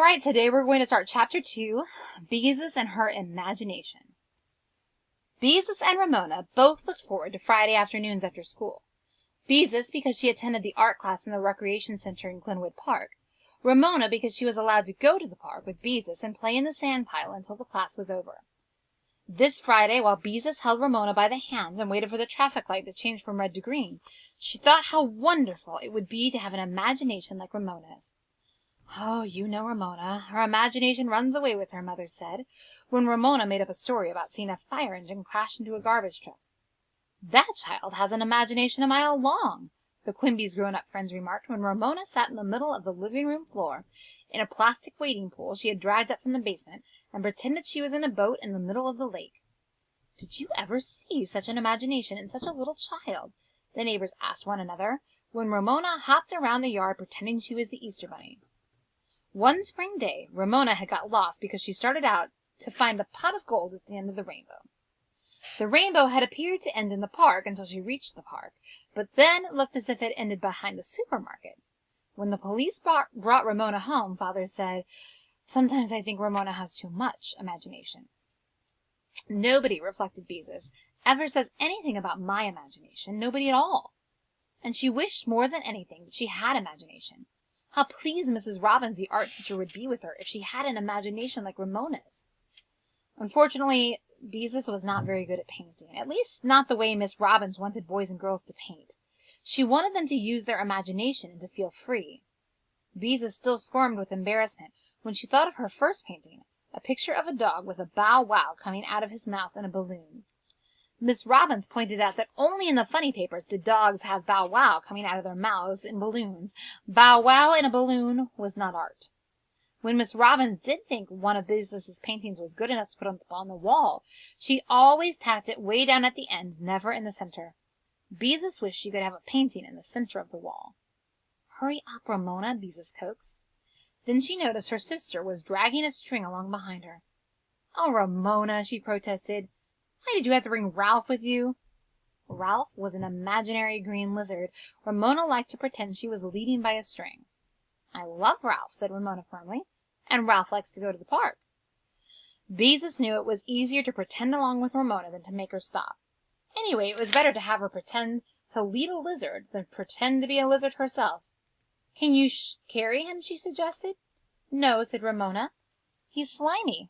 right, today we're going to start Chapter 2, Beezus and Her Imagination. Beezus and Ramona both looked forward to Friday afternoons after school. Beezus because she attended the art class in the recreation center in Glenwood Park. Ramona because she was allowed to go to the park with Beezus and play in the sand pile until the class was over. This Friday, while Beezus held Ramona by the hand and waited for the traffic light to change from red to green, she thought how wonderful it would be to have an imagination like Ramona's. "Oh, you know Ramona. Her imagination runs away with her," Mother said, when Ramona made up a story about seeing a fire engine crash into a garbage truck. "That child has an imagination a mile long," the Quimby's grown-up friends remarked when Ramona sat in the middle of the living-room floor in a plastic wading pool she had dragged up from the basement and pretended she was in a boat in the middle of the lake. "Did you ever see such an imagination in such a little child?" the neighbors asked one another, when Ramona hopped around the yard pretending she was the Easter Bunny. One spring day Ramona had got lost because she started out to find the pot of gold at the end of the rainbow. The rainbow had appeared to end in the park until she reached the park, but then it looked as if it ended behind the supermarket. When the police brought Ramona home, Father said, "Sometimes I think Ramona has too much imagination." "Nobody," reflected Beezus, "ever says anything about my imagination, nobody at all." And she wished more than anything that she had imagination. How pleased Mrs. Robbins, the art teacher, would be with her if she had an imagination like Ramona's. Unfortunately, Beezus was not very good at painting, at least not the way Miss Robbins wanted boys and girls to paint. She wanted them to use their imagination and to feel free. Beezus still squirmed with embarrassment when she thought of her first painting, a picture of a dog with a bow wow coming out of his mouth in a balloon. Miss Robbins pointed out that only in the funny papers did dogs have bow wow coming out of their mouths in balloons. Bow wow in a balloon was not art. When Miss Robbins did think one of Beezus's paintings was good enough to put up on the wall, she always tacked it way down at the end, never in the center. Beezus wished she could have a painting in the center of the wall. "Hurry up, Ramona," Beezus coaxed. Then she noticed her sister was dragging a string along behind her. "Oh, Ramona," she protested. "Why did you have to bring Ralph with you?" Ralph was an imaginary green lizard Ramona liked to pretend she was leading by a string. "I love Ralph," said Ramona firmly, "and Ralph likes to go to the park." Beezus knew it was easier to pretend along with Ramona than to make her stop. Anyway, it was better to have her pretend to lead a lizard than pretend to be a lizard herself. "Can you carry him?" she suggested. "No," said Ramona. "He's slimy."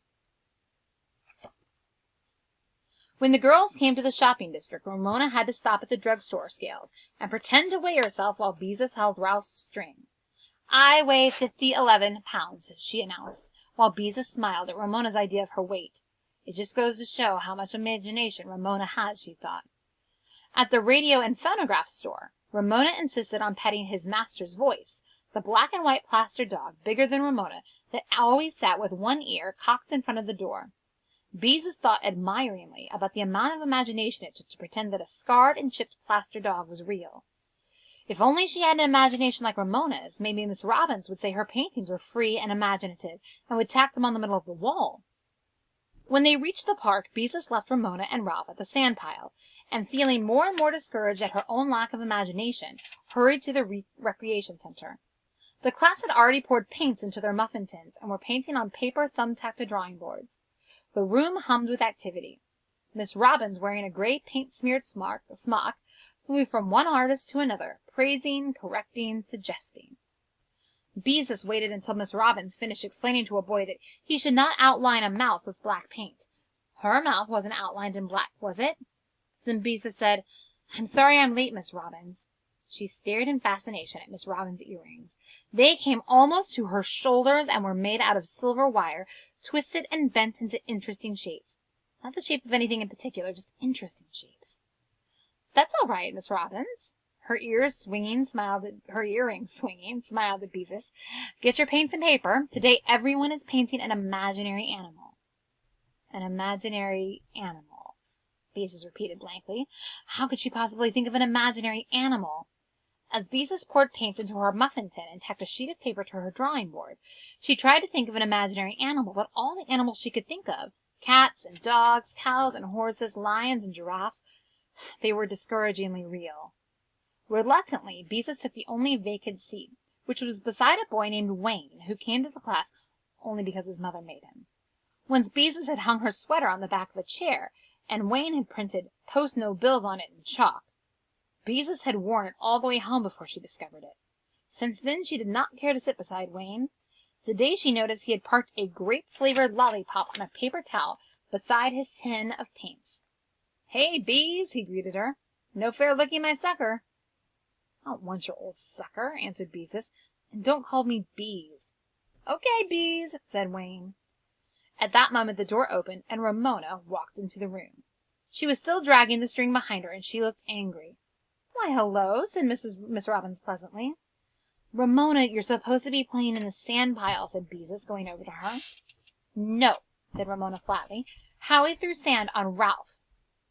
When the girls came to the shopping district, Ramona had to stop at the drugstore scales and pretend to weigh herself while Beezus held Ralph's string. "I weigh 11 pounds," she announced, while Beezus smiled at Ramona's idea of her weight. "It just goes to show how much imagination Ramona has," she thought. At the radio and phonograph store, Ramona insisted on petting his master's Voice, the black and white plaster dog, bigger than Ramona, that always sat with one ear cocked in front of the door. Beezus thought admiringly about the amount of imagination it took to pretend that a scarred and chipped plaster dog was real. If only she had an imagination like Ramona's, maybe Miss Robbins would say her paintings were free and imaginative, and would tack them on the middle of the wall. When they reached the park, Beezus left Ramona and Ralph at the sand pile, and feeling more and more discouraged at her own lack of imagination, hurried to the recreation center. The class had already poured paints into their muffin tins, and were painting on paper thumbtacked to drawing boards. The room hummed with activity. Miss Robbins, wearing a gray paint-smeared smock, flew from one artist to another, praising, correcting, suggesting. Beezus waited until Miss Robbins finished explaining to a boy that he should not outline a mouth with black paint. Her mouth wasn't outlined in black, was it? Then Beezus said, "I'm sorry I'm late, Miss Robbins." She stared in fascination at Miss Robbins' earrings. They came almost to her shoulders and were made out of silver wire, twisted and bent into interesting shapes. Not the shape of anything in particular, just interesting shapes. "That's all right, Miss Robbins." Her earrings swinging, smiled at Beezus. "Get your paints and paper. Today everyone is painting an imaginary animal." An imaginary animal, Beezus repeated blankly. How could she possibly think of an imaginary animal? As Beezus poured paints into her muffin tin and tacked a sheet of paper to her drawing board, she tried to think of an imaginary animal, but all the animals she could think of, cats and dogs, cows and horses, lions and giraffes, they were discouragingly real. Reluctantly, Beezus took the only vacant seat, which was beside a boy named Wayne, who came to the class only because his mother made him. Once Beezus had hung her sweater on the back of a chair, and Wayne had printed "Post no bills" on it in chalk. Beezus had worn it all the way home before she discovered it. Since then she did not care to sit beside Wayne. Today she noticed he had parked a grape-flavored lollipop on a paper towel beside his tin of paints. "Hey, Bees," he greeted her. "No fair licking my sucker." "I don't want your old sucker," answered Beezus, "and don't call me Bees." "Okay, Bees," said Wayne. At that moment the door opened, and Ramona walked into the room. She was still dragging the string behind her, and she looked angry. "Why, hello," said Miss Robbins pleasantly. "Ramona, you're supposed to be playing in the sand pile," said Beezus, going over to her. "No," said Ramona flatly. "Howie threw sand on Ralph."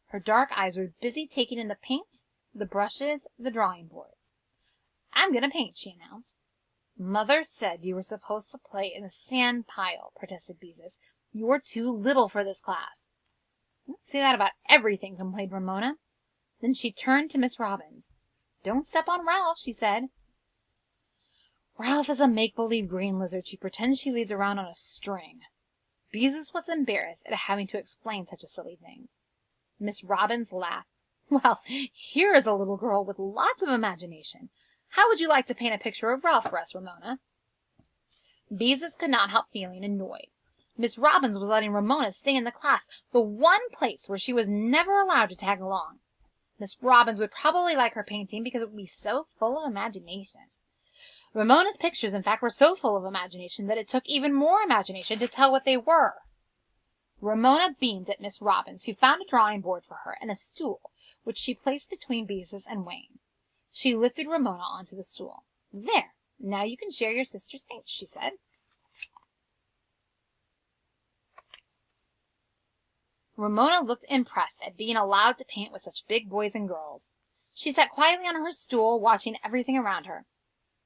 Her dark eyes were busy taking in the paints, the brushes, the drawing boards. "I'm going to paint," she announced. "Mother said you were supposed to play in the sand pile," protested Beezus. "You're too little for this class." "Don't say that about everything," complained Ramona. Then she turned to Miss Robbins. "Don't step on Ralph," she said. "Ralph is a make-believe green lizard she pretends she leads around on a string." Beezus was embarrassed at having to explain such a silly thing. Miss Robbins laughed. "Well, here is a little girl with lots of imagination. How would you like to paint a picture of Ralph for us, Ramona?" Beezus could not help feeling annoyed. Miss Robbins was letting Ramona stay in the class, the one place where she was never allowed to tag along. Miss Robbins would probably like her painting because it would be so full of imagination. Ramona's pictures, in fact, were so full of imagination that it took even more imagination to tell what they were. Ramona beamed at Miss Robbins, who found a drawing board for her and a stool, which she placed between Beezus and Wayne. She lifted Ramona onto the stool. "There, now you can share your sister's paint," she said. Ramona looked impressed at being allowed to paint with such big boys and girls. She sat quietly on her stool, watching everything around her.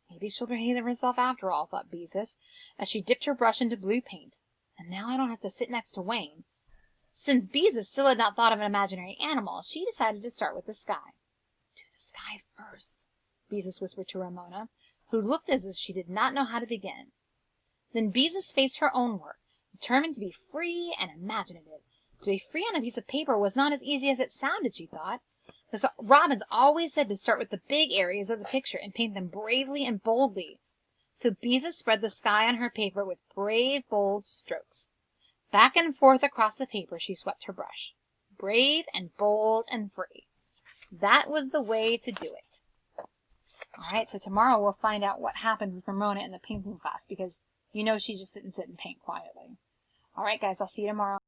"Maybe she'll behave herself after all," thought Beezus, as she dipped her brush into blue paint. "And now I don't have to sit next to Wayne." Since Beezus still had not thought of an imaginary animal, she decided to start with the sky. "Do the sky first," Beezus whispered to Ramona, who looked as if she did not know how to begin. Then Beezus faced her own work, determined to be free and imaginative. To be free on a piece of paper was not as easy as it sounded, she thought. Miss Robbins always said to start with the big areas of the picture and paint them bravely and boldly. So Beezus spread the sky on her paper with brave, bold strokes. Back and forth across the paper she swept her brush. Brave and bold and free. That was the way to do it. All right, so tomorrow we'll find out what happened with Ramona in the painting class, because you know she just didn't sit and paint quietly. All right, guys, I'll see you tomorrow.